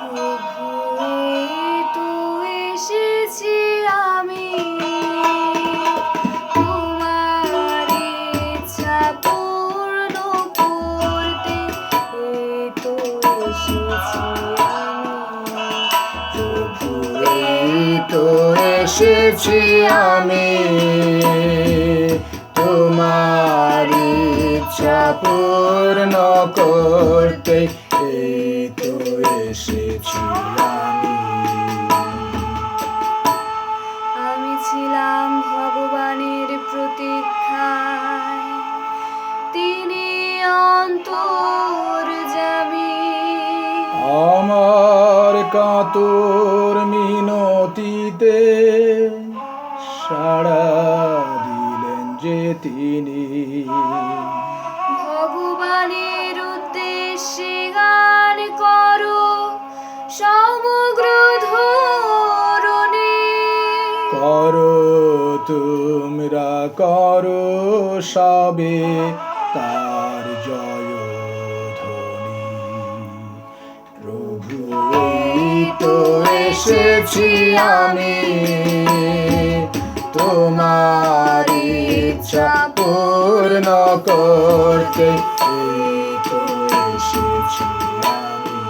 প্রভু এই তো এসেছি আমি, তোমার ইচ্ছা পূর্ণ করতে এই তো এসেছি আমি। প্রভু এই তো এসেছি আমি, তোমার ইচ্ছা পূর্ণ করতে এই তো এসেছি আমি। আমি ছিলাম ভগবানের প্রতীক্ষায়, তিনি অন্তর্যামী। আমার কাতর মিনতিতে সাড়া দিলেন যে তিনি, ভগবানের উদ্দেশ্যে গান করো সমগ্র ধরণী। করো তোমরা করো সবে তার জয়ধ্বনি। প্রভু এই তো এসেছি আমি, তোমার ইচ্ছা পূর্ণ করতে এই তো এসেছি আমি।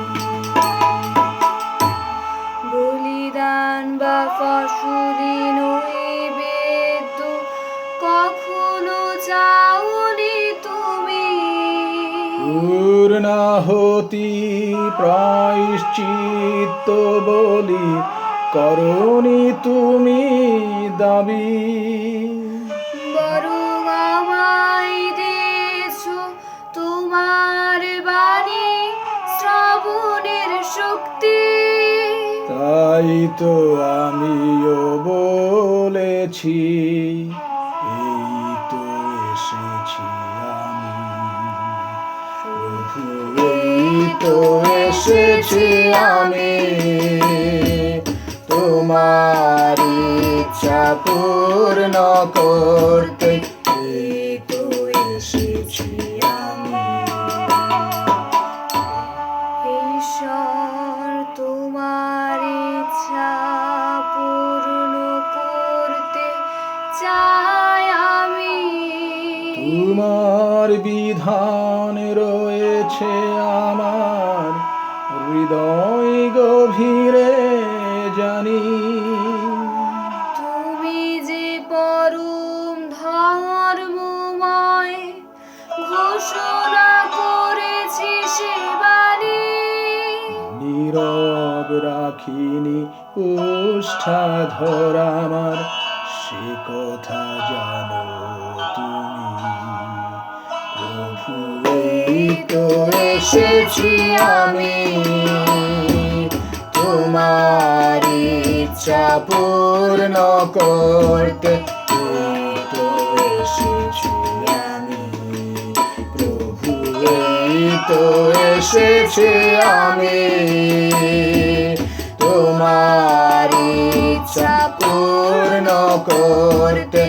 বলিদান বা ফসলি নৈবেদ্য কখনো চাওনি তুমি, পূর্ণাহুতি প্রায়শ্চিত্ত বলি করনি তুমি দাবি। বরং আমায় দিয়েছো তোমার বাণী শ্রবণের শক্তি। তাই তো আমিও বলেছি এই তো এসেছি আমি। প্রভু এই তো এসেছি আমি, তোমার ইচ্ছা পূর্ণ করতে এই তো এসেছি আমি। ঈশ্বর তোমার ইচ্ছা পূর্ণ করতে চাই আমি। তোমার বিধান রয়েছে আমার হৃদয় গভীরে জানি। তুমি যে পরম ধর্মময় ঘোষণা করেছি সে বাণী। নীরব রাখিনি ওষ্ঠাধর আমার, সে কথা জানো তুমি। প্রভু এই তো এসেছি আমি, তোমার ইচ্ছা পূর্ণ করতে এই তো এসেছি আমি। প্রভু এই তো এসেছি আমি, তোমার ইচ্ছা পূর্ণ করতে